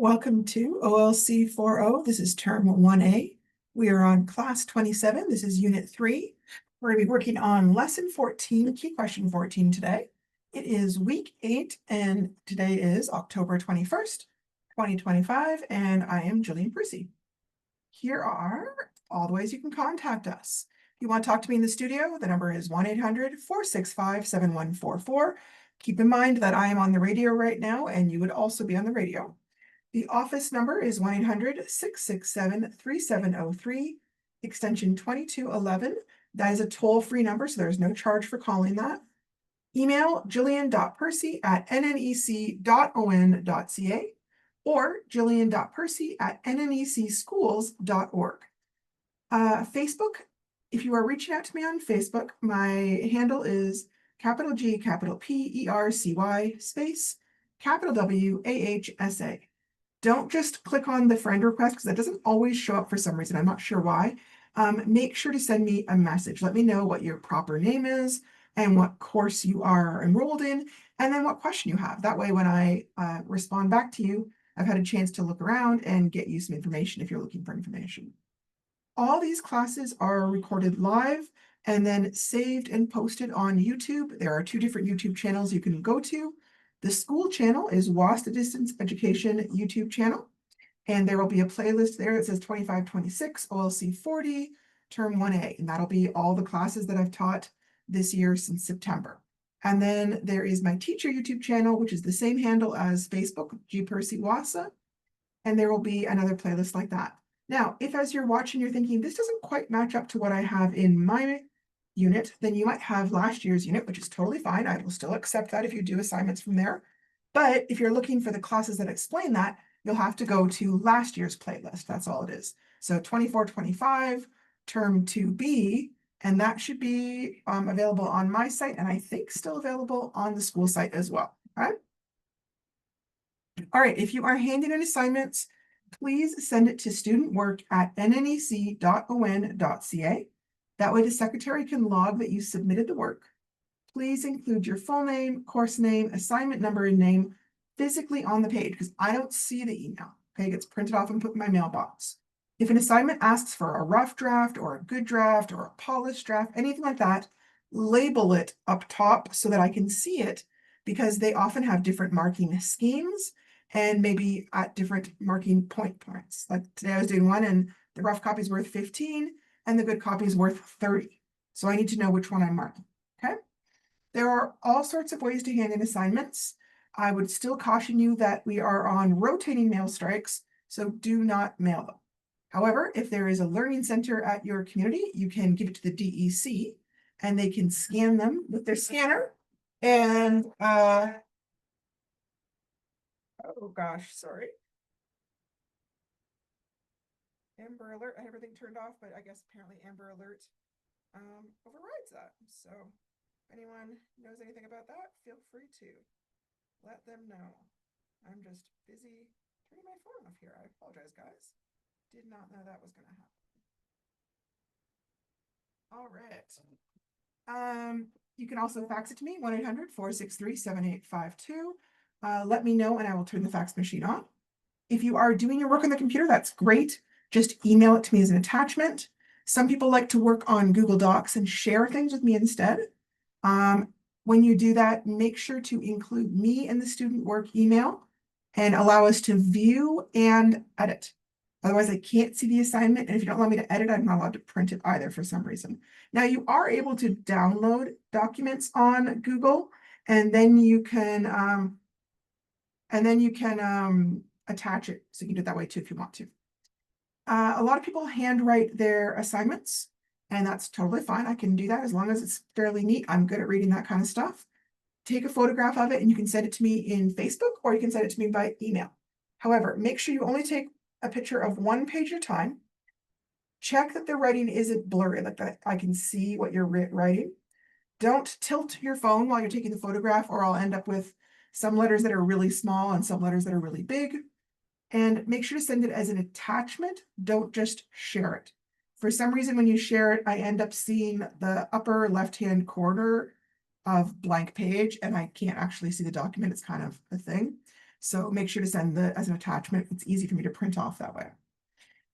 Welcome to OLC 4.0. This is term 1A. We are on class 27. This is unit 3. We're going to be working on lesson 14, key question 14 today. It is week 8, and today is October 21st, 2025, and I am Jillian Percy. Here are all the ways you can contact us. If you want to talk to me in the studio, the number is 1-800-465-7144. Keep in mind that I am on the radio right now, and you would also be on the radio. The office number is 1-800-667-3703, extension 2211. That is a toll-free number, so there's no charge for calling that. Email jillian.percy@nnec.on.ca or jillian.percy@nnecschools.org. Facebook, if you are reaching out to me on Facebook, my handle is capital G, capital P, ERCY, space, capital W, AHSA. Don't just click on the friend request because that doesn't always show up for some reason. I'm not sure why. Make sure to send me a message. Let me know what your proper name is and what course you are enrolled in, and then what question you have. That way, when I respond back to you, I've had a chance to look around and get you some information if you're looking for information. All these classes are recorded live and then saved and posted on YouTube. There are 2 different YouTube channels you can go to. The school channel is WASDA Distance Education YouTube channel, and there will be a playlist there that says 2526 OLC 40 term 1A, and that'll be all the classes that I've taught this year since September. And then there is my teacher YouTube channel, which is the same handle as Facebook, G Percy WASA, and there will be another playlist like that. Now, if as you're watching, you're thinking, this doesn't quite match up to what I have in my unit, then you might have last year's unit, which is totally fine. I will still accept that if you do assignments from there. But if you're looking for the classes that explain that, you'll have to go to last year's playlist. That's all it is. So 24-25, term 2B, and that should be available on my site, and I think still available on the school site as well. All right, if you are handing in assignments, please send it to studentwork@nnec.on.ca. That way the secretary can log that you submitted the work. Please include your full name, course name, assignment number, and name physically on the page because I don't see the email. Okay, it gets printed off and put in my mailbox. If an assignment asks for a rough draft or a good draft or a polished draft, anything like that, label it up top so that I can see it because they often have different marking schemes and maybe at different marking points. Like today I was doing one and the rough copy is worth 15 and the good copy is worth 30. So I need to know which one I'm marking, okay? There are all sorts of ways to hand in assignments. I would still caution you that we are on rotating mail strikes, so do not mail them. However, if there is a learning center at your community, you can give it to the DEC and they can scan them with their scanner. And, oh gosh, sorry. Amber Alert, I have everything turned off, but I guess apparently Amber Alert overrides that. So if anyone knows anything about that, feel free to let them know. I'm just busy turning my phone off here. I apologize, guys. Did not know that was going to happen. All right. You can also fax it to me, 1-800-463-7852. Let me know and I will turn the fax machine on. If you are doing your work on the computer, that's great. Just email it to me as an attachment. Some people like to work on Google Docs and share things with me instead. When you do that, make sure to include me in the student work email and allow us to view and edit. Otherwise, I can't see the assignment. And if you don't allow me to edit, I'm not allowed to print it either for some reason. Now, you are able to download documents on Google, and then you can attach it. So you can do it that way too if you want to. A lot of people handwrite their assignments, and that's totally fine. I can do that as long as it's fairly neat. I'm good at reading that kind of stuff. Take a photograph of it and you can send it to me in Facebook or you can send it to me by email. However, make sure you only take a picture of one page at a time. Check that the writing isn't blurry, like that I can see what you're writing. Don't tilt your phone while you're taking the photograph or I'll end up with some letters that are really small and some letters that are really big. And make sure to send it as an attachment. Don't just share it. For some reason, when you share it, I end up seeing the upper left-hand corner of blank page and I can't actually see the document. It's kind of a thing. So make sure to send that as an attachment. It's easy for me to print off that way.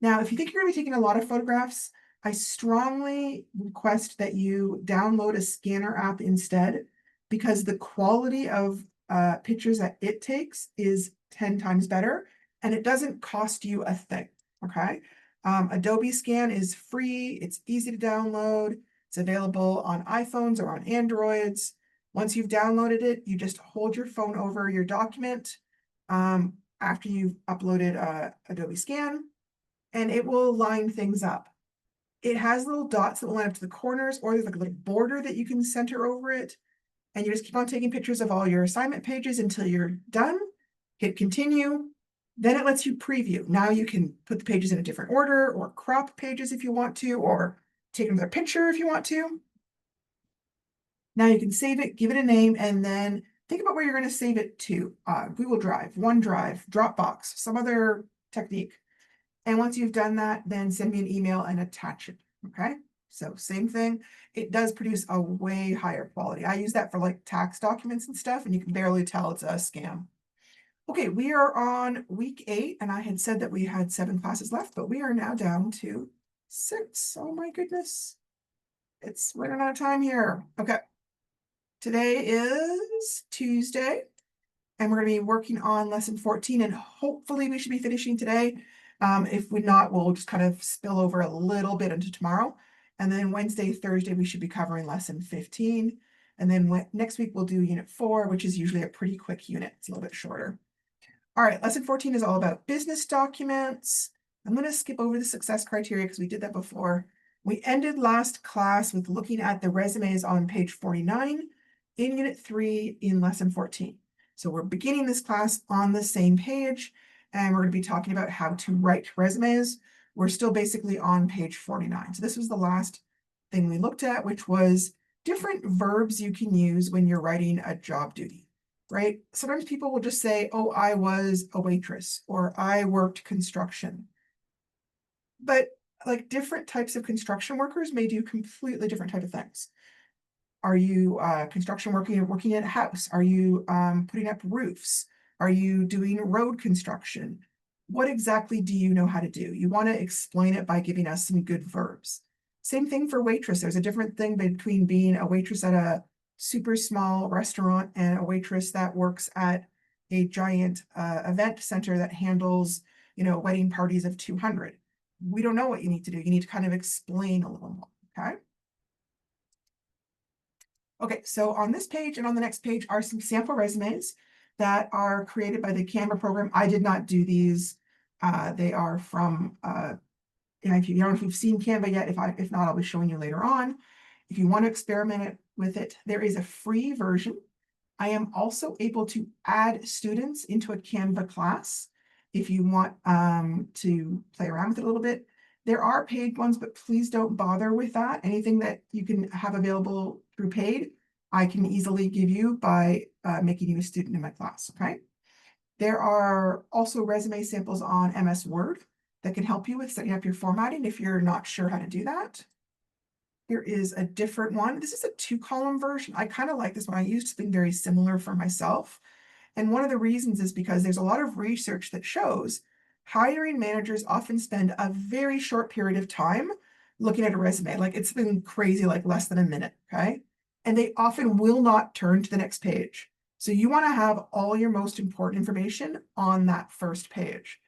Now, if you think you're going to be taking a lot of photographs, I strongly request that you download a scanner app instead, because the quality of pictures that it takes is 10 times better, and it doesn't cost you a thing, okay? Adobe Scan is free, it's easy to download, it's available on iPhones or on Androids. Once you've downloaded it, you just hold your phone over your document after you've uploaded Adobe Scan, and it will line things up. It has little dots that will line up to the corners, or there's like a little border that you can center over it. And you just keep on taking pictures of all your assignment pages until you're done. Hit continue. Then it lets you preview. Now you can put the pages in a different order, or crop pages if you want to, or take another picture if you want to. Now you can save it, give it a name, and then think about where you're going to save it to. Google Drive, OneDrive, Dropbox, some other technique. And once you've done that, then send me an email and attach it, okay? So same thing. It does produce a way higher quality. I use that for like tax documents and stuff, and you can barely tell it's a scam. Okay, we are on week 8, and I had said that we had 7 classes left, but we are now down to 6. Oh my goodness. It's running out of time here. Okay. Today is Tuesday, and we're going to be working on lesson 14, and hopefully we should be finishing today. If we're not, we'll just kind of spill over a little bit into tomorrow. And then Wednesday, Thursday, we should be covering lesson 15. And then next week, we'll do unit 4, which is usually a pretty quick unit. It's a little bit shorter. All right, lesson 14 is all about business documents. I'm going to skip over the success criteria because we did that before. We ended last class with looking at the resumes on page 49 in unit 3 in lesson 14. So we're beginning this class on the same page, and we're going to be talking about how to write resumes. We're still basically on page 49. So this was the last thing we looked at, which was different verbs you can use when you're writing a job duty, right? Sometimes people will just say, oh, I was a waitress, or I worked construction. But like different types of construction workers may do completely different type of things. Are you construction working at a house? Are you putting up roofs? Are you doing road construction? What exactly do you know how to do? You want to explain it by giving us some good verbs. Same thing for waitress. There's a different thing between being a waitress at a super small restaurant and a waitress that works at a giant event center that handles, wedding parties of 200. We don't know what you need to do. You need to kind of explain a little more, okay? Okay, so on this page and on the next page are some sample resumes that are created by the Canva program. I did not do these. They are from, if you don't know if you've seen Canva yet, if not, I'll be showing you later on. If you want to experiment with it, there is a free version. I am also able to add students into a Canva class if you want to play around with it a little bit. There are paid ones, but please don't bother with that. Anything that you can have available through paid, I can easily give you by making you a student in my class, okay? There are also resume samples on MS Word that can help you with setting up your formatting if you're not sure how to do that. Here is a different one. This is a 2-column version. I kind of like this one. I used something very similar for myself. And one of the reasons is because there's a lot of research that shows hiring managers often spend a very short period of time looking at a resume. Like it's been crazy, like less than a minute, okay? And they often will not turn to the next page. So you want to have all your most important information on that first page.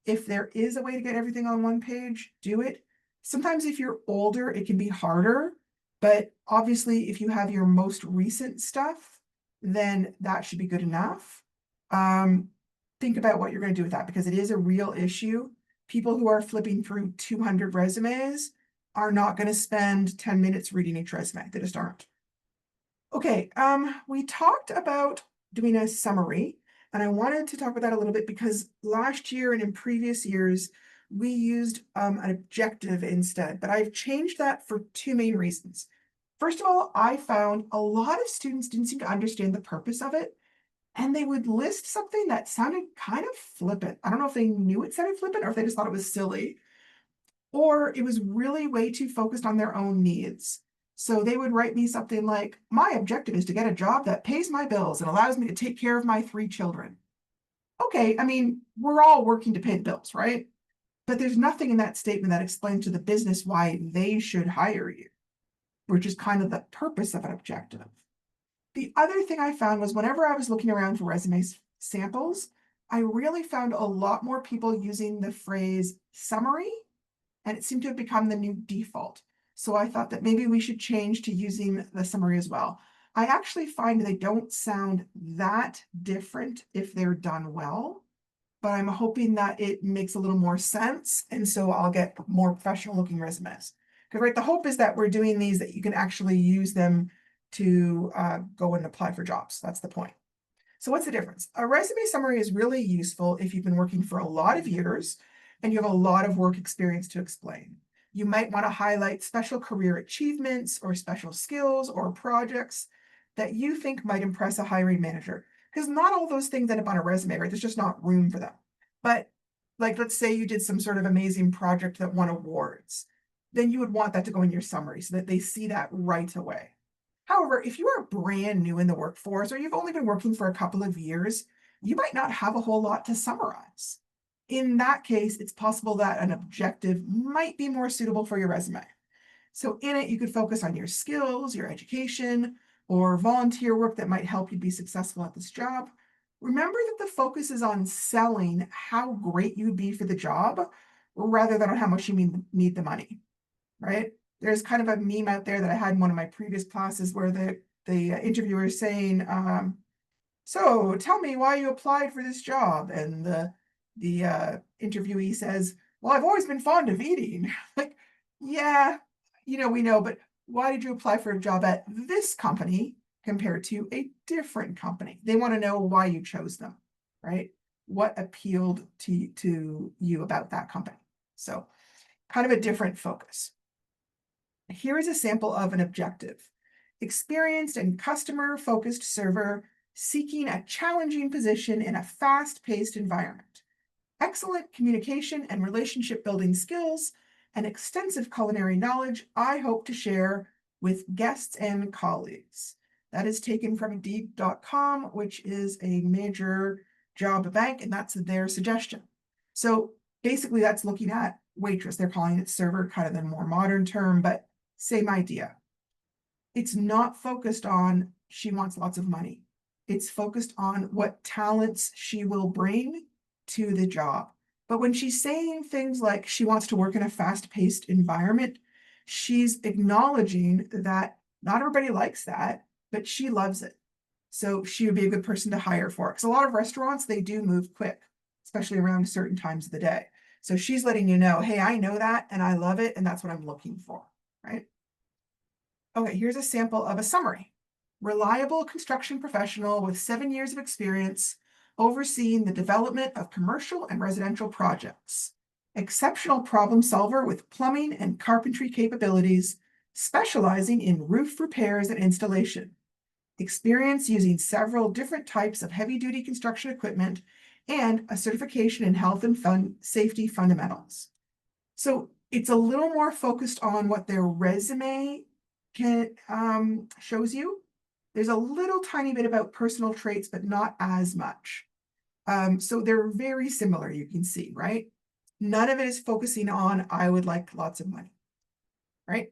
If there is a way to get everything on one page, do it. Sometimes if you're older, it can be harder, but obviously if you have your most recent stuff, then that should be good enough. Think about what you're going to do with that, because it is a real issue. People who are flipping through 200 resumes are not going to spend 10 minutes reading each resume. They just aren't. Okay, we talked about doing a summary, and I wanted to talk about that a little bit because last year and in previous years, we used an objective instead, but I've changed that for 2 main reasons. First of all, I found a lot of students didn't seem to understand the purpose of it, and they would list something that sounded kind of flippant. I don't know if they knew it sounded flippant or if they just thought it was silly, or it was really way too focused on their own needs. So they would write me something like, my objective is to get a job that pays my bills and allows me to take care of my 3 children. Okay, I mean, we're all working to pay the bills, right? But there's nothing in that statement that explains to the business why they should hire you, which is kind of the purpose of an objective. The other thing I found was whenever I was looking around for resume samples, I really found a lot more people using the phrase summary, and it seemed to have become the new default. So I thought that maybe we should change to using the summary as well. I actually find they don't sound that different if they're done well, but I'm hoping that it makes a little more sense. And so I'll get more professional looking resumes. Because right, the hope is that we're doing these that you can actually use them to go and apply for jobs. That's the point. So what's the difference? A resume summary is really useful if you've been working for a lot of years and you have a lot of work experience to explain. You might want to highlight special career achievements or special skills or projects that you think might impress a hiring manager. Because not all those things end up on a resume, right? There's just not room for them. But like, let's say you did some sort of amazing project that won awards, then you would want that to go in your summary so that they see that right away. However, if you are brand new in the workforce or you've only been working for a couple of years, you might not have a whole lot to summarize. In that case, it's possible that an objective might be more suitable for your resume. So in it, you could focus on your skills, your education, or volunteer work that might help you be successful at this job. Remember that the focus is on selling how great you'd be for the job rather than on how much you need the money, right? There's kind of a meme out there that I had in one of my previous classes where the interviewer is saying, so tell me why you applied for this job. And the interviewee says, well, I've always been fond of eating. Like, yeah, we know, but why did you apply for a job at this company compared to a different company? They want to know why you chose them, right? What appealed to you about that company? So kind of a different focus. Here is a sample of an objective. Experienced and customer-focused server seeking a challenging position in a fast-paced environment. Excellent communication and relationship building skills and extensive culinary knowledge I hope to share with guests and colleagues. That is taken from Indeed.com, which is a major job bank, and that's their suggestion. So basically that's looking at waitress. They're calling it server, kind of the more modern term, but same idea. It's not focused on she wants lots of money. It's focused on what talents she will bring to the job. But when she's saying things like she wants to work in a fast-paced environment, she's acknowledging that not everybody likes that, but she loves it. So she would be a good person to hire for it. Because a lot of restaurants, they do move quick, especially around certain times of the day. So she's letting you know, hey, I know that and I love it, and that's what I'm looking for, right? Okay, here's a sample of a summary. Reliable construction professional with 7 years of experience overseeing the development of commercial and residential projects. Exceptional problem solver with plumbing and carpentry capabilities, specializing in roof repairs and installation. Experience using several different types of heavy-duty construction equipment and a certification in health and safety fundamentals. So it's a little more focused on what their resume shows you. There's a little tiny bit about personal traits, but not as much. So they're very similar, you can see, right? None of it is focusing on, I would like lots of money, right?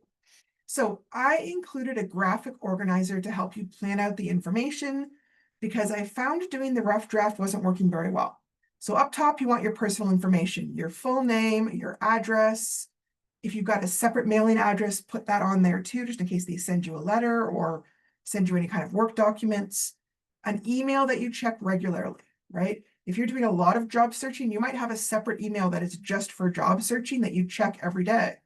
So I included a graphic organizer to help you plan out the information because I found doing the rough draft wasn't working very well. So up top, you want your personal information, your full name, your address. If you've got a separate mailing address, put that on there too, just in case they send you a letter or send you any kind of work documents. An email that you check regularly, right? If you're doing a lot of job searching, you might have a separate email that is just for job searching that you check every day.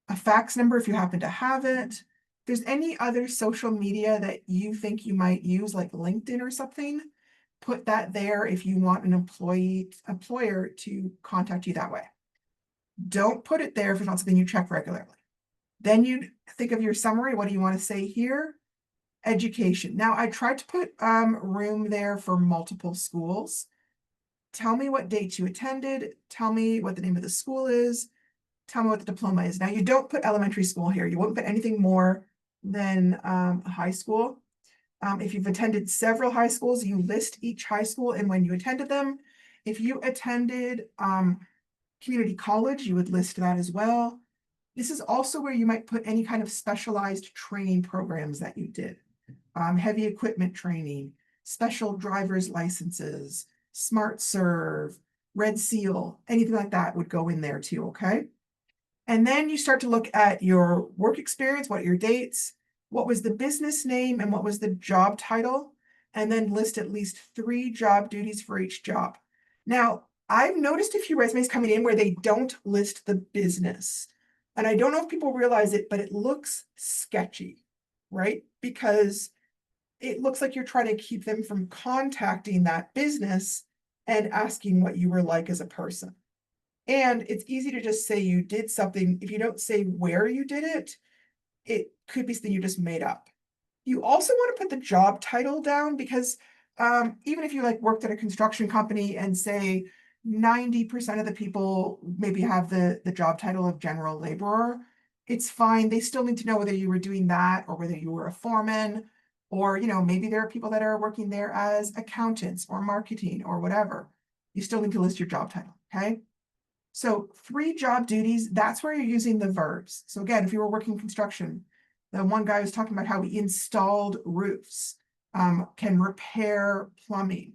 A fax number if you happen to have it. If there's any other social media that you think you might use, like LinkedIn or something, put that there if you want an employer to contact you that way. Don't put it there if it's not something you check regularly. Then you think of your summary. What do you want to say here? Education. Now, I tried to put room there for multiple schools. Tell me what dates you attended. Tell me what the name of the school is. Tell me what the diploma is. Now, you don't put elementary school here. You won't put anything more than high school. If you've attended several high schools, you list each high school and when you attended them. If you attended community college, you would list that as well. This is also where you might put any kind of specialized training programs that you did. Heavy equipment training, special driver's licenses, Smart Serve, Red Seal, anything like that would go in there too, okay? And then you start to look at your work experience, what are your dates, what was the business name, and what was the job title, and then list at least 3 job duties for each job. Now, I've noticed a few resumes coming in where they don't list the business. And I don't know if people realize it, but it looks sketchy, right? Because it looks like you're trying to keep them from contacting that business and asking what you were like as a person. And it's easy to just say you did something. If you don't say where you did it, it could be something you just made up. You also want to put the job title down because even if you like worked at a construction company and say 90% of the people maybe have the job title of general laborer, it's fine. They still need to know whether you were doing that or whether you were a foreman, or maybe there are people that are working there as accountants or marketing or whatever. You still need to list your job title, okay? So 3 job duties, that's where you're using the verbs. So again, if you were working construction, the one guy was talking about how he installed roofs, can repair plumbing.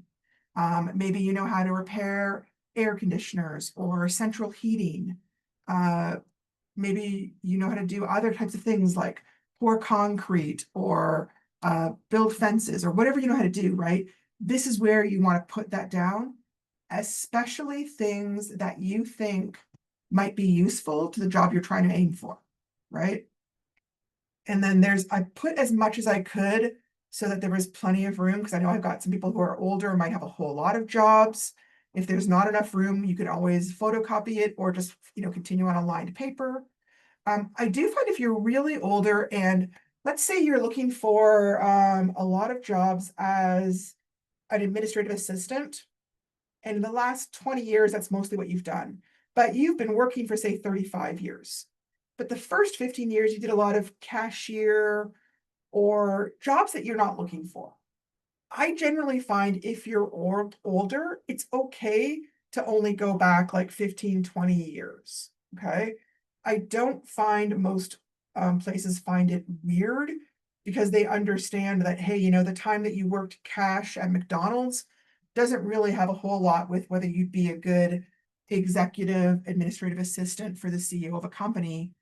Maybe you know how to repair air conditioners or central heating. Maybe you know how to do other types of things like pour concrete or build fences or whatever you know how to do, right? This is where you want to put that down, especially things that you think might be useful to the job you're trying to aim for, right? And then I put as much as I could so that there was plenty of room, because I know I've got some people who are older and might have a whole lot of jobs. If there's not enough room, you can always photocopy it or just continue on a lined paper. I do find if you're really older and let's say you're looking for a lot of jobs as an administrative assistant, and in the last 20 years, that's mostly what you've done, but you've been working for say 35 years. But the first 15 years, you did a lot of cashier or jobs that you're not looking for. I generally find if you're older, it's okay to only go back like 15, 20 years, okay? I don't find most places find it weird because they understand that, hey, the time that you worked cash at McDonald's doesn't really have a whole lot with whether you'd be a good executive administrative assistant for the CEO of a company.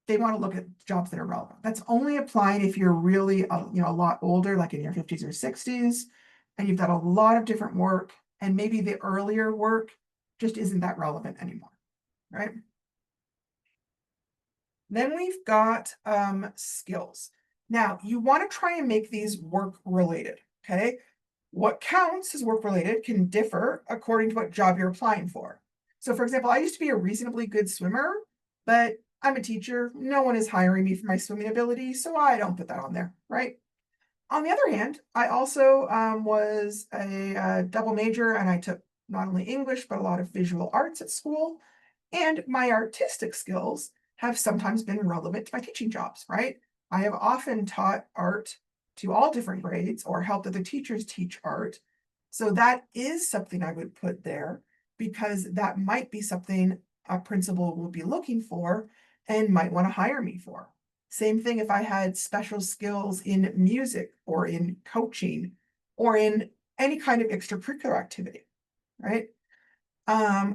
They want to look at jobs that are relevant. That's only applying if you're really a lot older, like in your 50s or 60s, and you've done a lot of different work, and maybe the earlier work just isn't that relevant anymore, right? Then we've got skills. Now, you want to try and make these work related, okay? What counts as work related can differ according to what job you're applying for. So for example, I used to be a reasonably good swimmer, but I'm a teacher. No one is hiring me for my swimming ability, so I don't put that on there, right? On the other hand, I also was a double major, and I took not only English, but a lot of visual arts at school. And my artistic skills have sometimes been relevant to my teaching jobs, right? I have often taught art to all different grades or helped other teachers teach art. So that is something I would put there because that might be something a principal will be looking for and might want to hire me for. Same thing if I had special skills in music or in coaching or in any kind of extracurricular activity, right?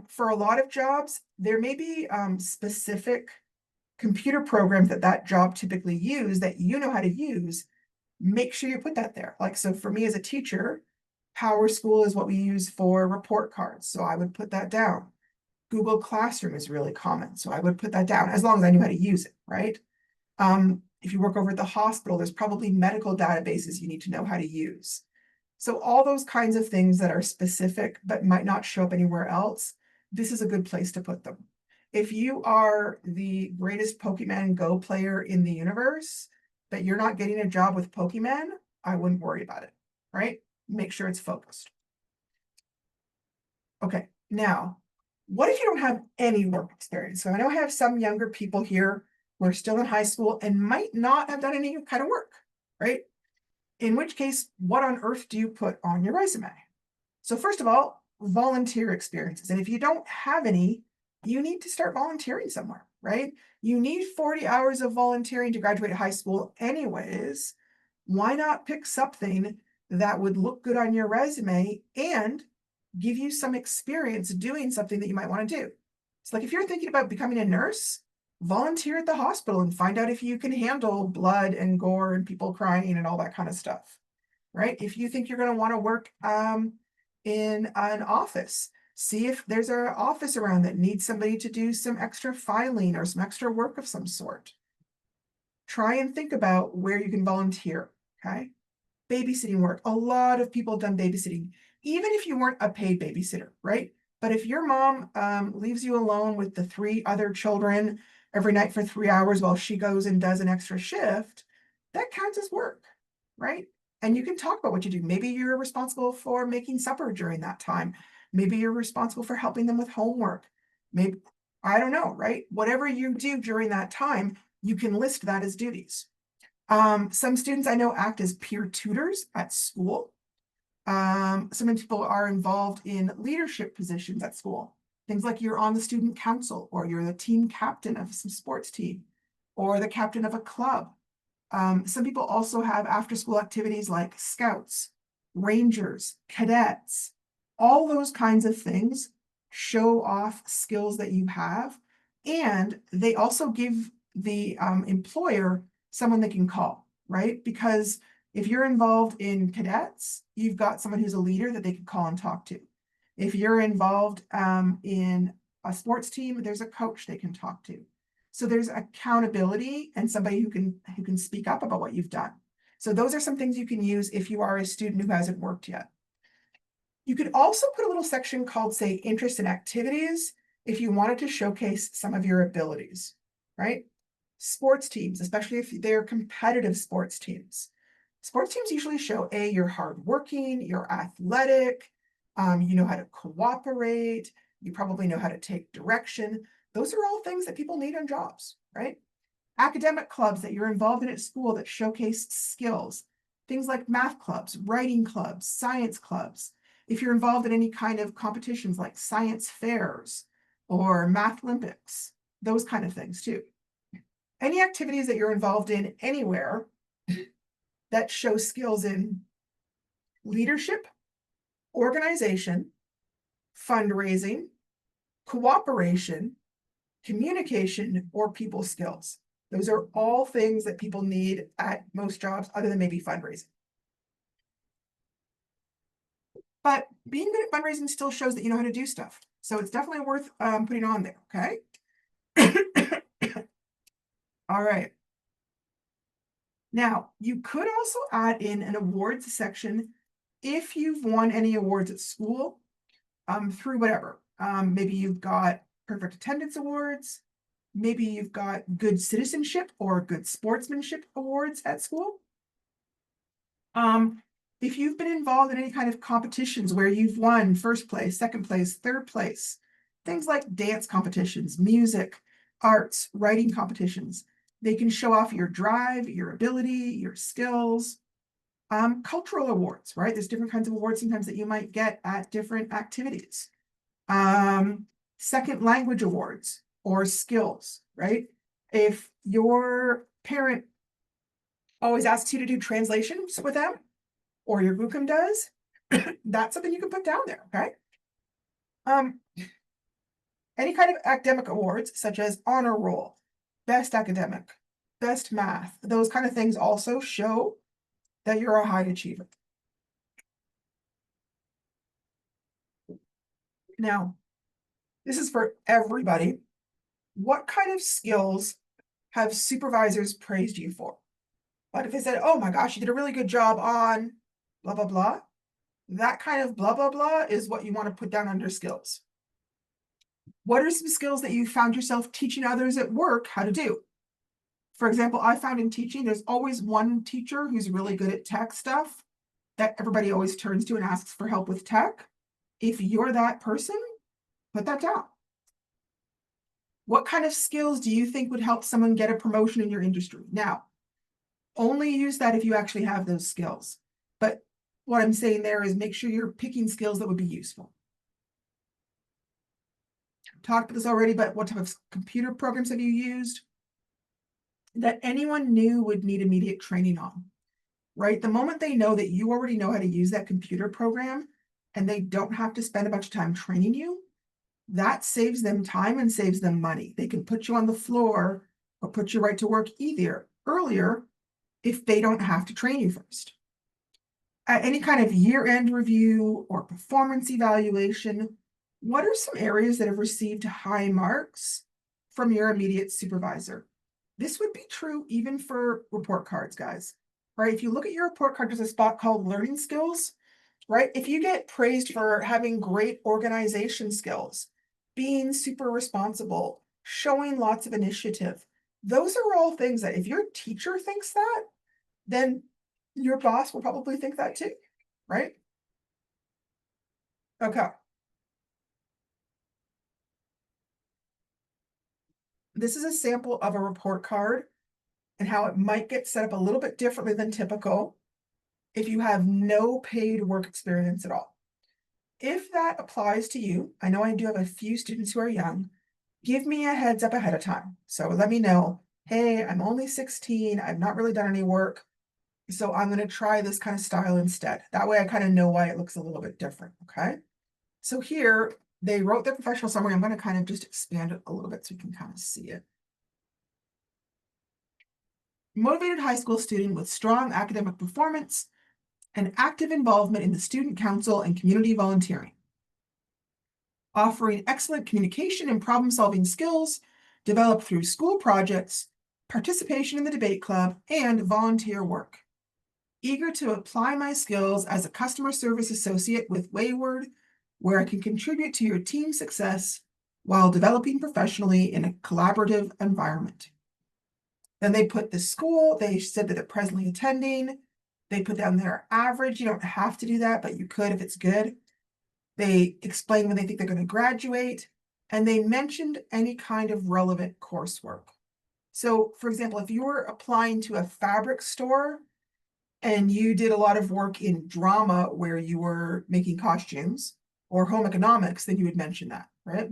For a lot of jobs, there may be specific computer programs that job typically use that you know how to use. Make sure you put that there. Like, so for me as a teacher, Power School is what we use for report cards. So I would put that down. Google Classroom is really common. So I would put that down as long as I knew how to use it, right? If you work over at the hospital, there's probably medical databases you need to know how to use. So all those kinds of things that are specific but might not show up anywhere else, this is a good place to put them. If you are the greatest Pokemon Go player in the universe, but you're not getting a job with Pokemon, I wouldn't worry about it, right? Make sure it's focused. Okay, now, what if you don't have any work experience? So I know I have some younger people here who are still in high school and might not have done any kind of work, right? In which case, what on earth do you put on your resume? So first of all, volunteer experiences. And if you don't have any, you need to start volunteering somewhere, right? You need 40 hours of volunteering to graduate high school anyways. Why not pick something that would look good on your resume and give you some experience doing something that you might want to do? It's like if you're thinking about becoming a nurse, volunteer at the hospital and find out if you can handle blood and gore and people crying and all that kind of stuff, right? If you think you're going to want to work in an office, see if there's an office around that needs somebody to do some extra filing or some extra work of some sort. Try and think about where you can volunteer, okay? Babysitting work. A lot of people have done babysitting, even if you weren't a paid babysitter, right? But if your mom leaves you alone with the 3 other children every night for 3 hours while she goes and does an extra shift, that counts as work, right? And you can talk about what you do. Maybe you're responsible for making supper during that time. Maybe you're responsible for helping them with homework. Maybe, I don't know, right? Whatever you do during that time, you can list that as duties. Some students I know act as peer tutors at school. Some people are involved in leadership positions at school. Things like you're on the student council, or you're the team captain of some sports team, or the captain of a club. Some people also have after-school activities like scouts, rangers, cadets. All those kinds of things show off skills that you have, and they also give the employer someone they can call, right? Because if you're involved in cadets, you've got someone who's a leader that they can call and talk to. If you're involved in a sports team, there's a coach they can talk to. So there's accountability and somebody who can speak up about what you've done. So those are some things you can use if you are a student who hasn't worked yet. You could also put a little section called, say, interests and activities if you wanted to showcase some of your abilities, right? Sports teams, especially if they're competitive sports teams. Sports teams usually show, A, you're hardworking, you're athletic, you know how to cooperate, you probably know how to take direction. Those are all things that people need on jobs, right? Academic clubs that you're involved in at school that showcase skills. Things like math clubs, writing clubs, science clubs. If you're involved in any kind of competitions like science fairs or math Olympics, those kind of things too. Any activities that you're involved in anywhere that show skills in leadership, organization, fundraising, cooperation, communication, or people skills. Those are all things that people need at most jobs other than maybe fundraising. But being good at fundraising still shows that you know how to do stuff. So it's definitely worth putting on there, okay? All right. Now, you could also add in an awards section if you've won any awards at school through whatever. Maybe you've got perfect attendance awards. Maybe you've got good citizenship or good sportsmanship awards at school. If you've been involved in any kind of competitions where you've won first place, second place, third place, things like dance competitions, music, arts, writing competitions, they can show off your drive, your ability, your skills. Cultural awards, right? There's different kinds of awards sometimes that you might get at different activities. Second language awards or skills, right? If your parent always asks you to do translations with them, or your Gookum does, that's something you can put down there, okay? Any kind of academic awards, such as honor roll, best academic, best math, those kind of things also show that you're a high achiever. Now, this is for everybody. What kind of skills have supervisors praised you for? Like if they said, oh my gosh, you did a really good job on blah, blah, blah. That kind of blah, blah, blah is what you want to put down under skills. What are some skills that you found yourself teaching others at work how to do? For example, I found in teaching, there's always one teacher who's really good at tech stuff that everybody always turns to and asks for help with tech. If you're that person, put that down. What kind of skills do you think would help someone get a promotion in your industry? Now, only use that if you actually have those skills. But what I'm saying there is make sure you're picking skills that would be useful. Talked about this already, but what type of computer programs have you used that anyone new would need immediate training on, right? The moment they know that you already know how to use that computer program and they don't have to spend a bunch of time training you, that saves them time and saves them money. They can put you on the floor or put you right to work either earlier if they don't have to train you first. At any kind of year-end review or performance evaluation, what are some areas that have received high marks from your immediate supervisor? This would be true even for report cards, guys, right? If you look at your report card, there's a spot called learning skills, right? If you get praised for having great organization skills, being super responsible, showing lots of initiative, those are all things that if your teacher thinks that, then your boss will probably think that too, right? Okay. This is a sample of a report card and how it might get set up a little bit differently than typical if you have no paid work experience at all. If that applies to you, I know I do have a few students who are young, give me a heads up ahead of time. So let me know, hey, I'm only 16, I've not really done any work, so I'm going to try this kind of style instead. That way I kind of know why it looks a little bit different, okay? So here, they wrote their professional summary. I'm going to kind of just expand it a little bit so you can kind of see it. Motivated high school student with strong academic performance and active involvement in the student council and community volunteering. Offering excellent communication and problem-solving skills developed through school projects, participation in the debate club, and volunteer work. Eager to apply my skills as a customer service associate with Wayward, where I can contribute to your team's success while developing professionally in a collaborative environment. Then they put the school, they said that they're presently attending. They put down their average. You don't have to do that, but you could if it's good. They explain when they think they're going to graduate, and they mentioned any kind of relevant coursework. So, for example, if you were applying to a fabric store and you did a lot of work in drama where you were making costumes or home economics, then you would mention that, right?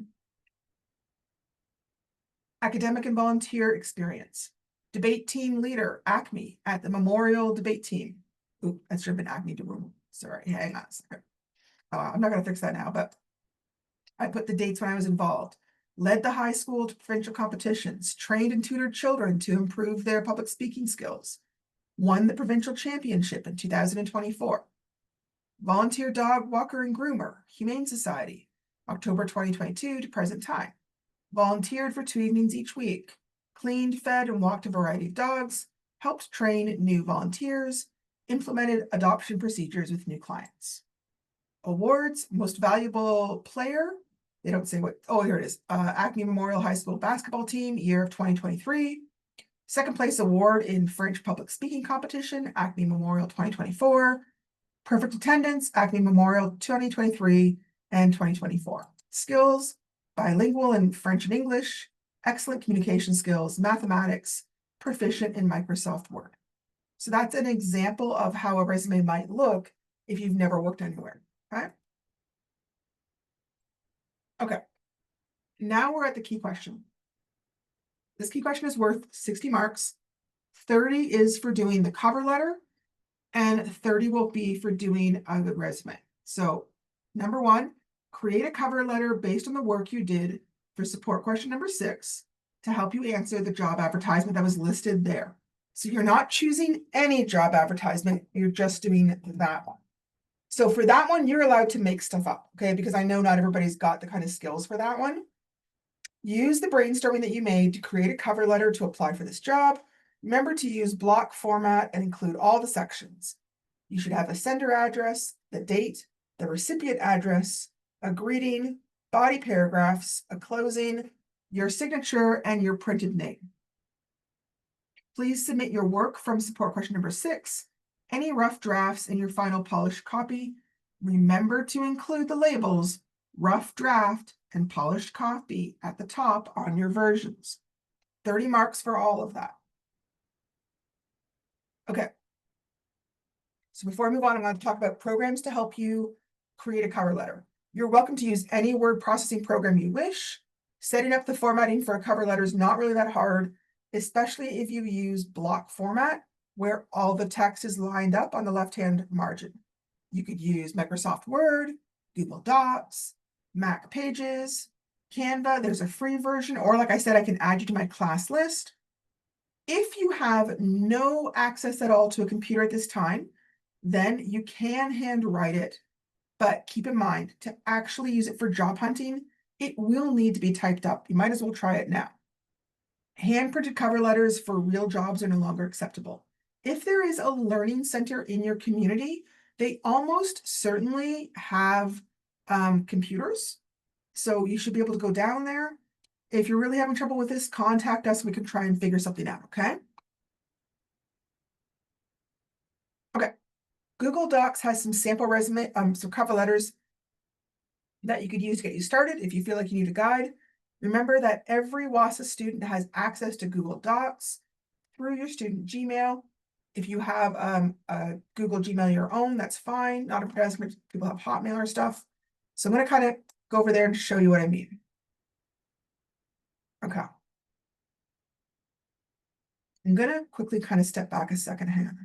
Academic and volunteer experience. Debate team leader, Acme, at the Memorial Debate Team. Oop, that should have been Acme to room. Sorry, hang on a second. I'm not going to fix that now, but I put the dates when I was involved. Led the high school to provincial competitions, trained and tutored children to improve their public speaking skills, won the provincial championship in 2024. Volunteer dog walker and groomer, Humane Society, October 2022 to present time. Volunteered for 2 evenings each week, cleaned, fed, and walked a variety of dogs, helped train new volunteers, implemented adoption procedures with new clients. Awards, most valuable player. They don't say what, oh, here it is. Acme Memorial High School basketball team, year of 2023. Second place award in French public speaking competition, Acme Memorial 2024. Perfect attendance, Acme Memorial 2023 and 2024. Skills, bilingual in French and English, excellent communication skills, mathematics, proficient in Microsoft Word. So that's an example of how a resume might look if you've never worked anywhere, okay? Okay, now we're at the key question. This key question is worth 60 marks. 30 is for doing the cover letter, and 30 will be for doing a good resume. So, number 1, create a cover letter based on the work you did for support question number 6 to help you answer the job advertisement that was listed there. So you're not choosing any job advertisement, you're just doing that one. So for that one, you're allowed to make stuff up, okay? Because I know not everybody's got the kind of skills for that one. Use the brainstorming that you made to create a cover letter to apply for this job. Remember to use block format and include all the sections. You should have a sender address, the date, the recipient address, a greeting, body paragraphs, a closing, your signature, and your printed name. Please submit your work from support question number 6, any rough drafts, and your final polished copy. Remember to include the labels rough draft and polished copy at the top on your versions. 30 marks for all of that. Okay. So before I move on, I'm going to talk about programs to help you create a cover letter. You're welcome to use any word processing program you wish. Setting up the formatting for a cover letter is not really that hard, especially if you use block format, where all the text is lined up on the left-hand margin. You could use Microsoft Word, Google Docs, Mac Pages, Canva. There's a free version, or like I said, I can add you to my class list. If you have no access at all to a computer at this time, then you can handwrite it. But keep in mind, to actually use it for job hunting, it will need to be typed up. You might as well try it now. Hand-printed cover letters for real jobs are no longer acceptable. If there is a learning center in your community, they almost certainly have computers. So you should be able to go down there. If you're really having trouble with this, contact us. We can try and figure something out, okay? Okay. Google Docs has some sample resume, some cover letters that you could use to get you started if you feel like you need a guide. Remember that every WASA student has access to Google Docs through your student Gmail. If you have a Google Gmail your own, that's fine. Not advertisement, people have Hotmail or stuff. So I'm going to kind of go over there and show you what I mean. Okay. I'm going to quickly kind of step back a second here.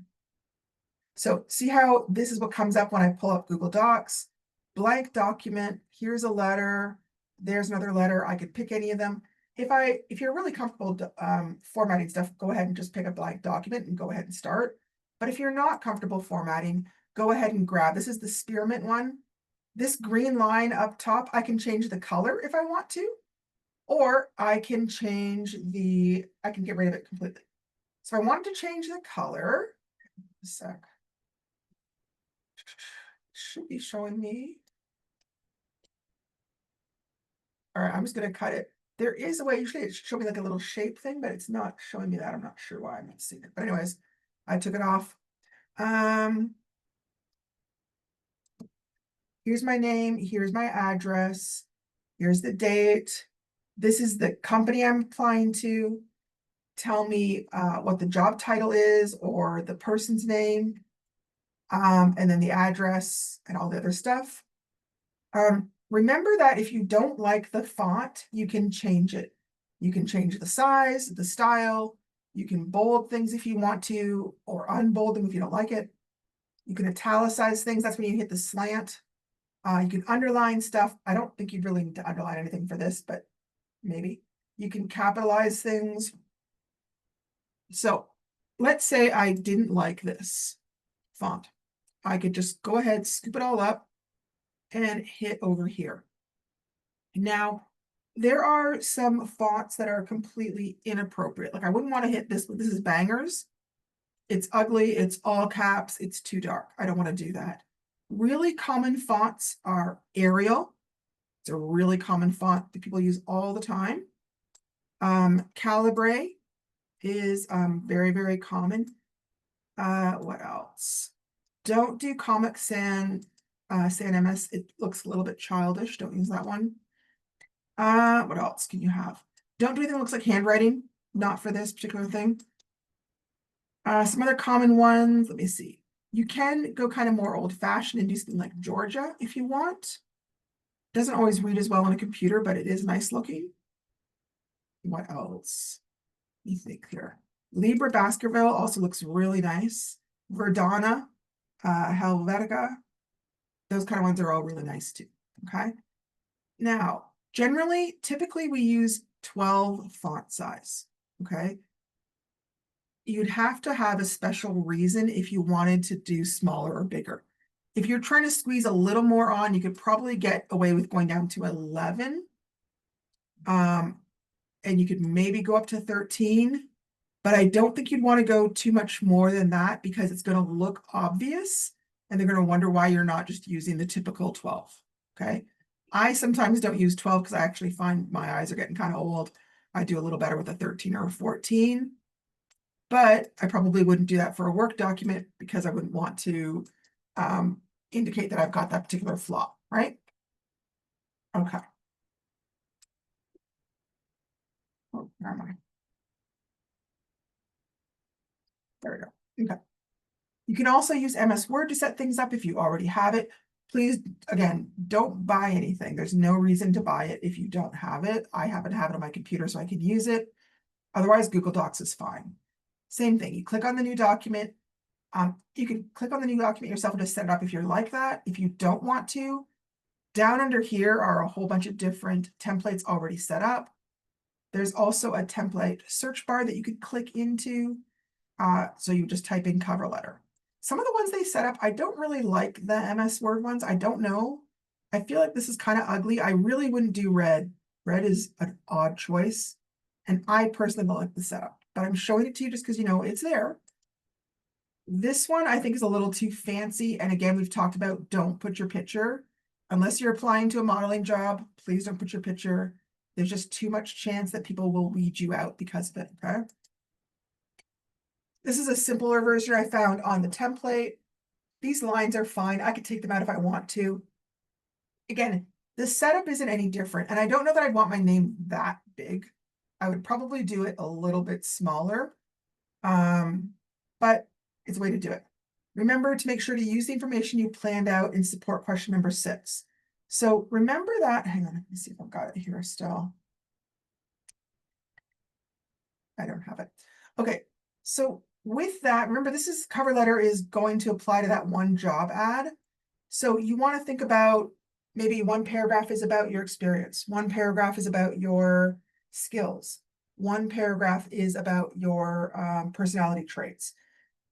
So see how this is what comes up when I pull up Google Docs. Blank document, here's a letter, there's another letter. I could pick any of them. If you're really comfortable formatting stuff, go ahead and just pick a blank document and go ahead and start. But if you're not comfortable formatting, go ahead and grab, this is the spearmint one. This green line up top, I can change the color if I want to, or I can I can get rid of it completely. So if I wanted to change the color, a sec. Should be showing me. All right, I'm just going to cut it. There is a way, usually it should show me like a little shape thing, but it's not showing me that. I'm not sure why I'm not seeing it. But anyways, I took it off. Here's my name. Here's my address. Here's the date. This is the company I'm applying to. Tell me what the job title is or the person's name. And then the address and all the other stuff. Remember that if you don't like the font, you can change it. You can change the size, the style. You can bold things if you want to, or unbold them if you don't like it. You can italicize things. That's when you hit the slant. You can underline stuff. I don't think you'd really need to underline anything for this, but maybe. You can capitalize things. So let's say I didn't like this font. I could just go ahead, scoop it all up, and hit over here. Now, there are some fonts that are completely inappropriate. Like I wouldn't want to hit this, but this is Bangers. It's ugly, it's all caps, it's too dark. I don't want to do that. Really common fonts are Arial. It's a really common font that people use all the time. Calibre is very, very common. What else? Don't do Comic Sans MS. It looks a little bit childish. Don't use that one. What else can you have? Don't do anything that looks like handwriting. Not for this particular thing. Some other common ones. Let me see. You can go kind of more old-fashioned and do something like Georgia if you want. Doesn't always read as well on a computer, but it is nice looking. What else? Let me think here. Libra Baskerville also looks really nice. Verdana, Helvetica. Those kind of ones are all really nice too. Okay. Now, typically we use 12 font size. Okay. You'd have to have a special reason if you wanted to do smaller or bigger. If you're trying to squeeze a little more on, you could probably get away with going down to 11. And you could maybe go up to 13, but I don't think you'd want to go too much more than that because it's going to look obvious and they're going to wonder why you're not just using the typical 12. Okay. I sometimes don't use 12 because I actually find my eyes are getting kind of old. I do a little better with a 13 or a 14. But I probably wouldn't do that for a work document because I wouldn't want to indicate that I've got that particular flaw, right? Okay. Oh, where am I? There we go. Okay. You can also use MS Word to set things up if you already have it. Please, again, don't buy anything. There's no reason to buy it if you don't have it. I happen to have it on my computer so I can use it. Otherwise, Google Docs is fine. Same thing, you click on the new document. You can click on the new document yourself and just set it up if you're like that. If you don't want to, down under here are a whole bunch of different templates already set up. There's also a template search bar that you could click into. So you just type in cover letter. Some of the ones they set up, I don't really like the MS Word ones. I don't know. I feel like this is kind of ugly. I really wouldn't do red. Red is an odd choice. And I personally don't like the setup, but I'm showing it to you just because, you know, it's there. This one I think is a little too fancy. And again, we've talked about don't put your picture. Unless you're applying to a modeling job, please don't put your picture. There's just too much chance that people will weed you out because of it, okay? This is a simpler version I found on the template. These lines are fine. I could take them out if I want to. Again, the setup isn't any different. And I don't know that I'd want my name that big. I would probably do it a little bit smaller. But it's a way to do it. Remember to make sure to use the information you planned out in support question number 6. So remember that, hang on, let me see if I've got it here still. I don't have it. Okay, so with that, remember this is cover letter is going to apply to that one job ad. So you want to think about maybe one paragraph is about your experience. One paragraph is about your skills. One paragraph is about your personality traits.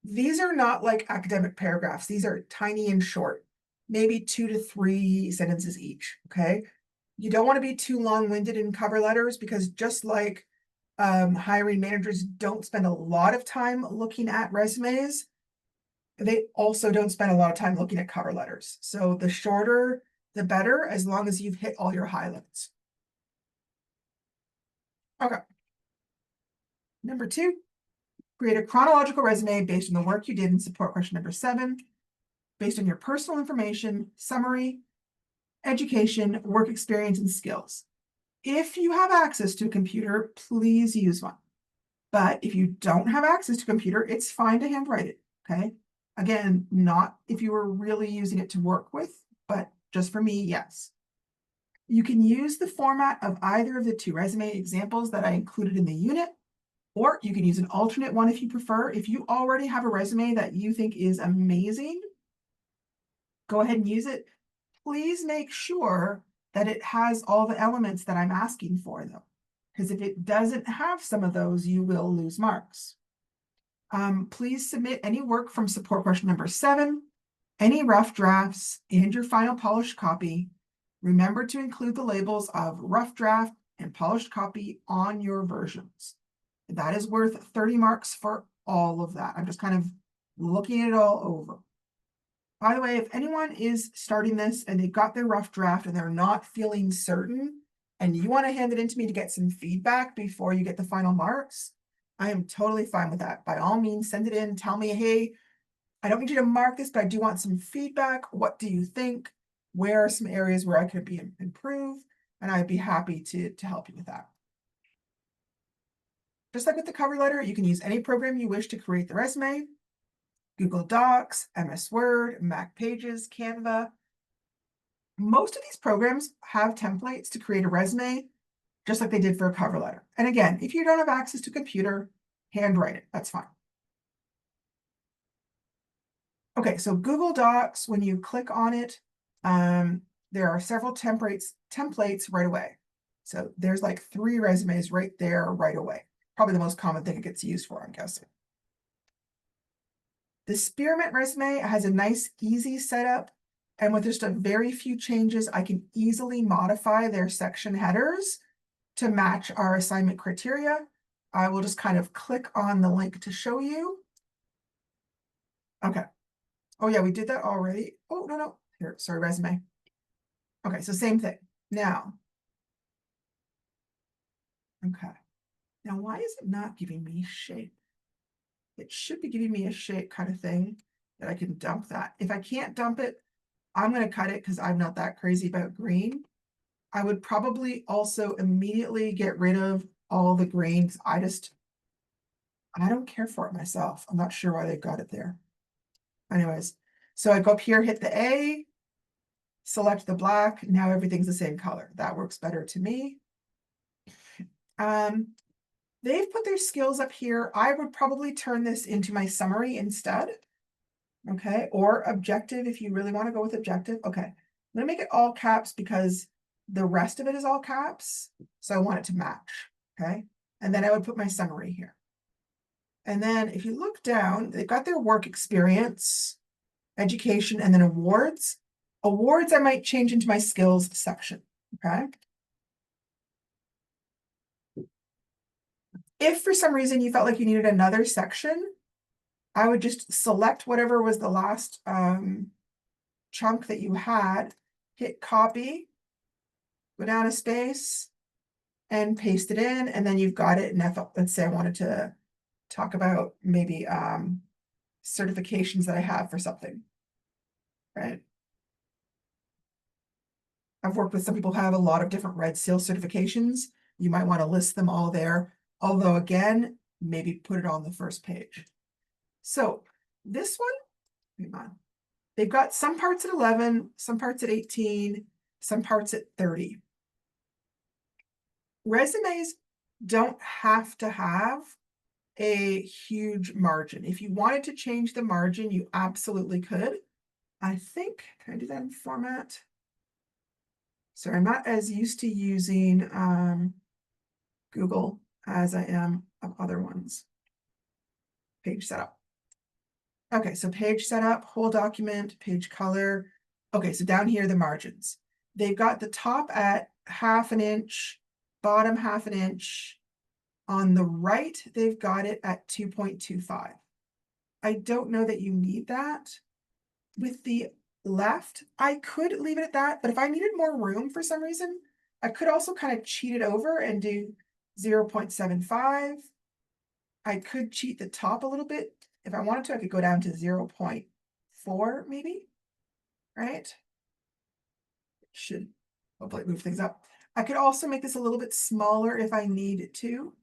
These are not like academic paragraphs. These are tiny and short, maybe 2 to 3 sentences each, okay? You don't want to be too long-winded in cover letters because just like hiring managers don't spend a lot of time looking at resumes, they also don't spend a lot of time looking at cover letters. So the shorter, the better, as long as you've hit all your highlights. Okay. Number 2, create a chronological resume based on the work you did in support question number 7, based on your personal information, summary, education, work experience, and skills. If you have access to a computer, please use one. But if you don't have access to a computer, it's fine to handwrite it, okay? Again, not if you were really using it to work with, but just for me, yes. You can use the format of either of the 2 resume examples that I included in the unit, or you can use an alternate one if you prefer. If you already have a resume that you think is amazing, go ahead and use it. Please make sure that it has all the elements that I'm asking for, though, because if it doesn't have some of those, you will lose marks. Please submit any work from support question number 7, any rough drafts, and your final polished copy. Remember to include the labels of rough draft and polished copy on your versions. That is worth 30 marks for all of that. I'm just kind of looking it all over. By the way, if anyone is starting this and they've got their rough draft and they're not feeling certain, and you want to hand it in to me to get some feedback before you get the final marks, I am totally fine with that. By all means, send it in. Tell me, hey, I don't need you to mark this, but I do want some feedback. What do you think? Where are some areas where I could be improved? And I'd be happy to help you with that. Just like with the cover letter, you can use any program you wish to create the resume. Google Docs, MS Word, Mac Pages, Canva. Most of these programs have templates to create a resume, just like they did for a cover letter. And again, if you don't have access to a computer, handwrite it, that's fine. Okay, so Google Docs, when you click on it, there are several templates right away. So there's like 3 resumes right there right away. Probably the most common thing it gets used for, I'm guessing. The Spearmint resume has a nice, easy setup. And with just a very few changes, I can easily modify their section headers to match our assignment criteria. I will just kind of click on the link to show you. Okay. Oh yeah, we did that already. Oh, no. Here, sorry, resume. Okay, so same thing. Now. Okay. Now, why is it not giving me shape? It should be giving me a shape kind of thing that I can dump that. If I can't dump it, I'm going to cut it because I'm not that crazy about green. I would probably also immediately get rid of all the greens. I don't care for it myself. I'm not sure why they got it there. Anyways, so I go up here, hit the A, select the black. Now everything's the same color. That works better to me. They've put their skills up here. I would probably turn this into my summary instead. Okay, or objective if you really want to go with objective. Okay, I'm gonna make it all caps because the rest of it is all caps. So I want it to match. Okay, and then I would put my summary here. And then if you look down, they've got their work experience, education, and then awards. Awards I might change into my skills section. Okay. If for some reason you felt like you needed another section, I would just select whatever was the last chunk that you had, hit copy, go down a space, and paste it in, and then you've got it. And if, let's say I wanted to talk about maybe certifications that I have for something, right? I've worked with some people who have a lot of different Red Seal certifications. You might want to list them all there. Although again, maybe put it on the first page. So this one, hang on. They've got some parts at 11, some parts at 18, some parts at 30. Resumes don't have to have a huge margin. If you wanted to change the margin, you absolutely could. I think, can I do that in format? So I'm not as used to using Google as I am of other ones. Page setup. Okay, so page setup, whole document, page color. Okay, so down here, the margins. They've got the top at 1/2 inch, bottom 1/2 inch. On the right, they've got it at 2.25. I don't know that you need that. With the left, I could leave it at that, but if I needed more room for some reason, I could also kind of cheat it over and do 0.75. I could cheat the top a little bit. If I wanted to, I could go down to 0.4 maybe, right? Should hopefully move things up. I could also make this a little bit smaller if I need to.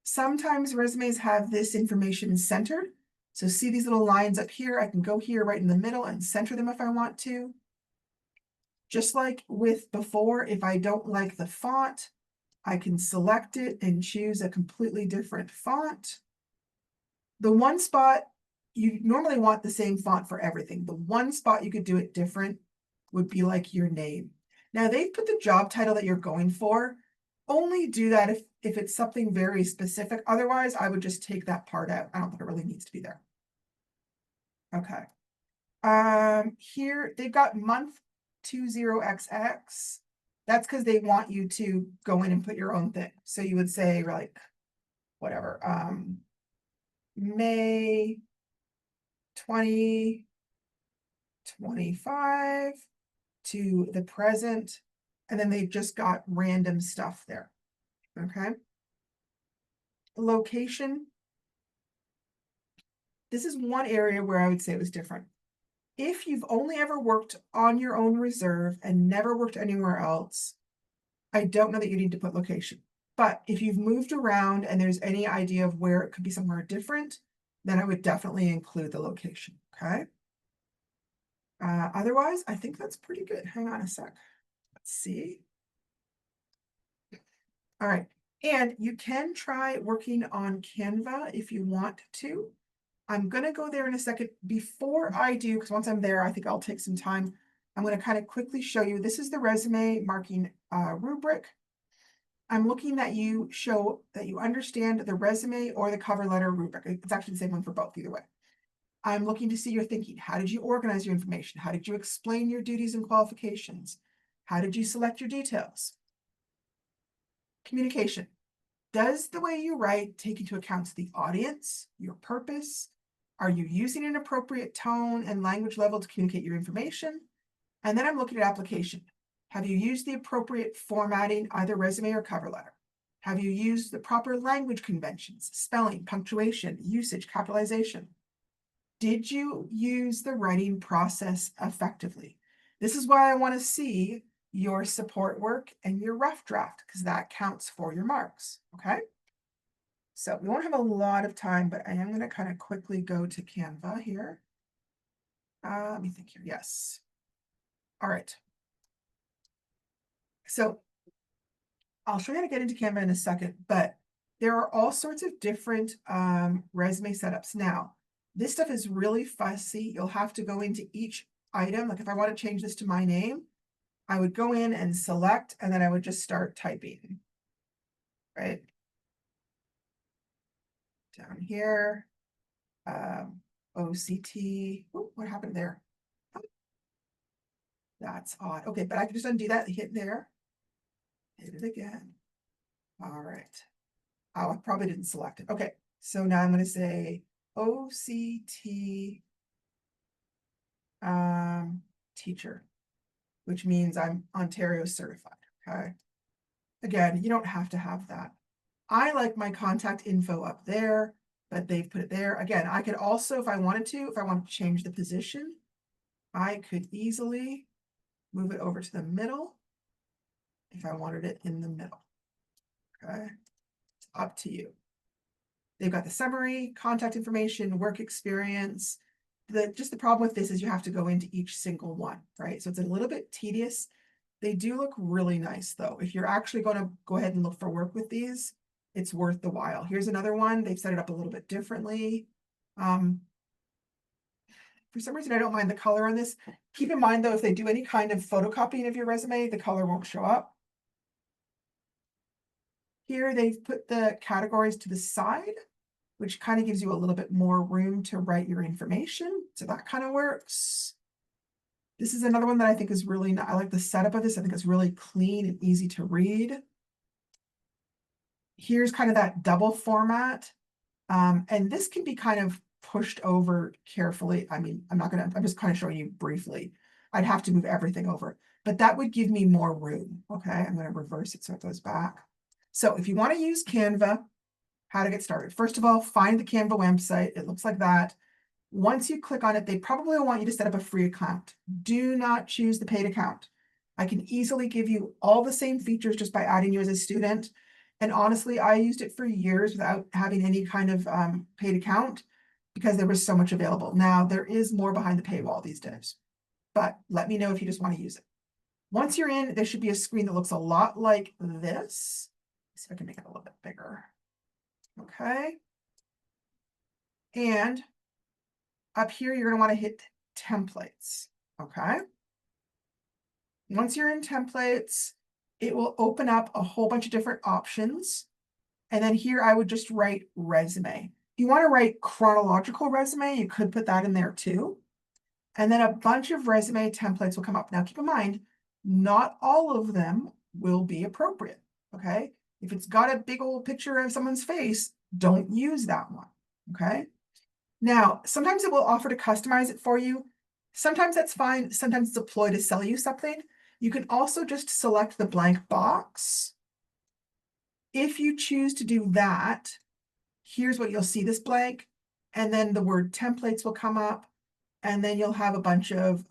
Sometimes resumes have this information centered. So see these little lines up here? I can go here right in the middle and center them if I want to. Just like with before, if I don't like the font, I can select it and choose a completely different font. The one spot, you normally want the same font for everything. The one spot you could do it different would be like your name. Now they've put the job title that you're going for. Only do that if it's something very specific. Otherwise, I would just take that part out. I don't think it really needs to be there. Okay. Here they've got month 20XX. That's because they want you to go in and put your own thing. So you would say like whatever, May 2025 to the present, and then they just got random stuff there. Okay. Location. This is one area where I would say it was different. If you've only ever worked on your own reserve and never worked anywhere else, I don't know that you need to put location. But if you've moved around and there's any idea of where it could be somewhere different, then I would definitely include the location, okay? Otherwise, I think that's pretty good. Hang on a sec. Let's see. All right, and you can try working on Canva if you want to. I'm gonna go there in a second. Before I do, because once I'm there, I think I'll take some time. I'm gonna kind of quickly show you. This is the resume marking rubric. I'm looking that you show that you understand the resume or the cover letter rubric. It's actually the same one for both, either way. I'm looking to see your thinking. How did you organize your information? How did you explain your duties and qualifications? How did you select your details? Communication. Does the way you write take into account the audience, your purpose? Are you using an appropriate tone and language level to communicate your information? And then I'm looking at application. Have you used the appropriate formatting, either resume or cover letter? Have you used the proper language conventions, spelling, punctuation, usage, capitalization? Did you use the writing process effectively? This is why I want to see your support work and your rough draft, because that counts for your marks, okay? So we won't have a lot of time, but I am going to kind of quickly go to Canva here. Let me think here, yes. All right. So I'll show you how to get into Canva in a second, but there are all sorts of different resume setups. Now, this stuff is really fussy. You'll have to go into each item. Like if I want to change this to my name, I would go in and select, and then I would just start typing, right? Down here, OCT. Oh, what happened there? Oh, that's odd. Okay, but I can just undo that, hit there, hit it again. All right. Oh, I probably didn't select it. Okay, so now I'm going to say OCT teacher, which means I'm Ontario certified. Okay. Again, you don't have to have that. I like my contact info up there, but they've put it there. Again, I could also, if I wanted to change the position, I could easily move it over to the middle if I wanted it in the middle. Okay. It's up to you. They've got the summary, contact information, work experience. Just the problem with this is you have to go into each single one, right? So it's a little bit tedious. They do look really nice though. If you're actually going to go ahead and look for work with these, it's worth the while. Here's another one. They've set it up a little bit differently. For some reason, I don't mind the color on this. Keep in mind though, if they do any kind of photocopying of your resume, the color won't show up. Here they've put the categories to the side, which kind of gives you a little bit more room to write your information. So that kind of works. This is another one that I think is really, I like the setup of this. I think it's really clean and easy to read. Here's kind of that double format. And this can be kind of pushed over carefully. I mean, I'm just kind of showing you briefly. I'd have to move everything over, but that would give me more room. Okay, I'm going to reverse it so it goes back. So if you want to use Canva, how to get started. First of all, find the Canva website. It looks like that. Once you click on it, they probably want you to set up a free account. Do not choose the paid account. I can easily give you all the same features just by adding you as a student. And honestly, I used it for years without having any kind of paid account because there was so much available. Now, there is more behind the paywall these days, but let me know if you just want to use it. Once you're in, there should be a screen that looks a lot like this. Let's see if I can make it a little bit bigger. Okay. And up here, you're going to want to hit templates. Okay. Once you're in templates, it will open up a whole bunch of different options. And then here I would just write resume. If you want to write chronological resume, you could put that in there too. And then a bunch of resume templates will come up. Now keep in mind, not all of them will be appropriate. Okay. If it's got a big old picture of someone's face, don't use that one. Okay. Now, sometimes it will offer to customize it for you. Sometimes that's fine. Sometimes it's a ploy to sell you something. You can also just select the blank box. If you choose to do that, here's what you'll see, this blank, and then the word templates will come up, and then you'll have a bunch of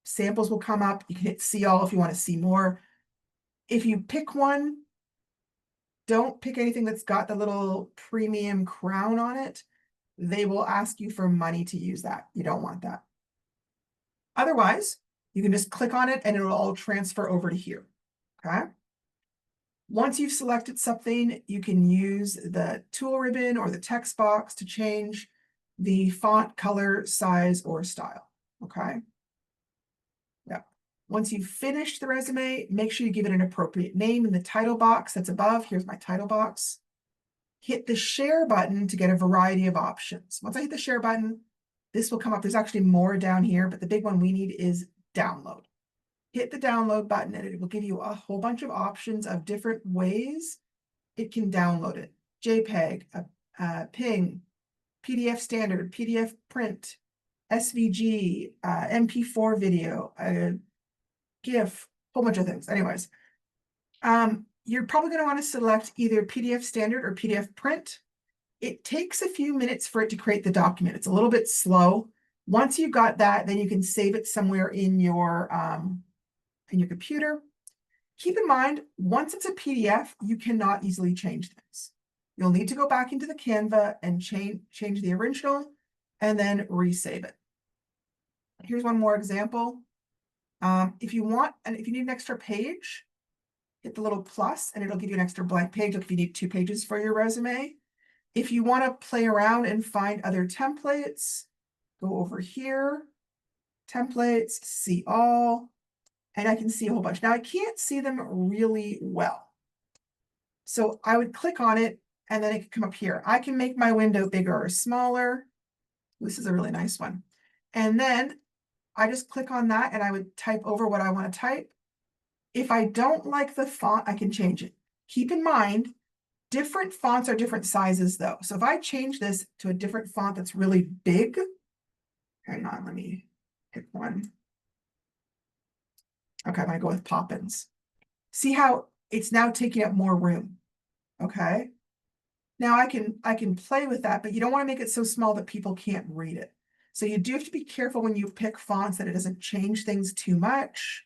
samples will come up. You can hit see all if you want to see more. If you pick one, don't pick anything that's got the little premium crown on it. They will ask you for money to use that. You don't want that. Otherwise, you can just click on it and it'll all transfer over to here. Okay. Once you've selected something, you can use the tool ribbon or the text box to change the font, color, size, or style. Okay. Yeah. Once you've finished the resume, make sure you give it an appropriate name in the title box that's above. Here's my title box. Hit the share button to get a variety of options. Once I hit the share button, this will come up. There's actually more down here, but the big one we need is download. Hit the download button and it will give you a whole bunch of options of different ways it can download it. JPEG, PNG, PDF standard, PDF print, SVG, MP4 video, GIF, whole bunch of things. Anyways, you're probably going to want to select either PDF standard or PDF print. It takes a few minutes for it to create the document. It's a little bit slow. Once you've got that, then you can save it somewhere in your computer. Keep in mind, once it's a PDF, you cannot easily change things. You'll need to go back into the Canva and change the original and then resave it. Here's one more example. If you want, and if you need an extra page, hit the little plus and it'll give you an extra blank page. Like if you need 2 pages for your resume. If you want to play around and find other templates, go over here, templates, see all, and I can see a whole bunch. Now I can't see them really well. So I would click on it and then it could come up here. I can make my window bigger or smaller. This is a really nice one. And then I just click on that and I would type over what I want to type. If I don't like the font, I can change it. Keep in mind, different fonts are different sizes though. So if I change this to a different font that's really big, hang on, let me pick one. Okay, I'm gonna go with Poppins. See how it's now taking up more room. Okay. Now I can play with that, but you don't want to make it so small that people can't read it. So you do have to be careful when you pick fonts that it doesn't change things too much.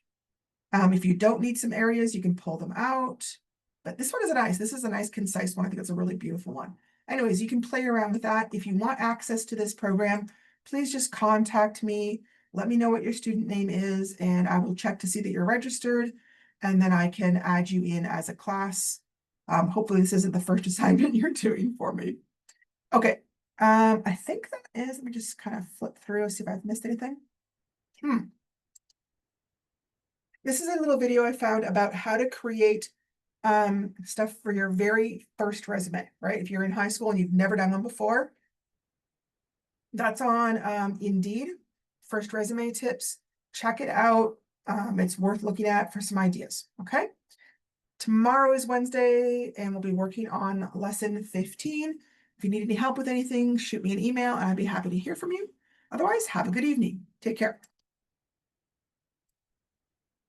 If you don't need some areas, you can pull them out. But this one is nice. This is a nice, concise one. I think it's a really beautiful one. Anyways, you can play around with that. If you want access to this program, please just contact me. Let me know what your student name is, and I will check to see that you're registered, and then I can add you in as a class. Hopefully this isn't the first assignment you're doing for me. Okay, I think that is, let me just kind of flip through, see if I've missed anything. This is a little video I found about how to create stuff for your very first resume, right? If you're in high school and you've never done one before, that's on Indeed, first resume tips. Check it out. It's worth looking at for some ideas, okay? Tomorrow is Wednesday and we'll be working on lesson 15. If you need any help with anything, shoot me an email and I'd be happy to hear from you. Otherwise, have a good evening. Take care.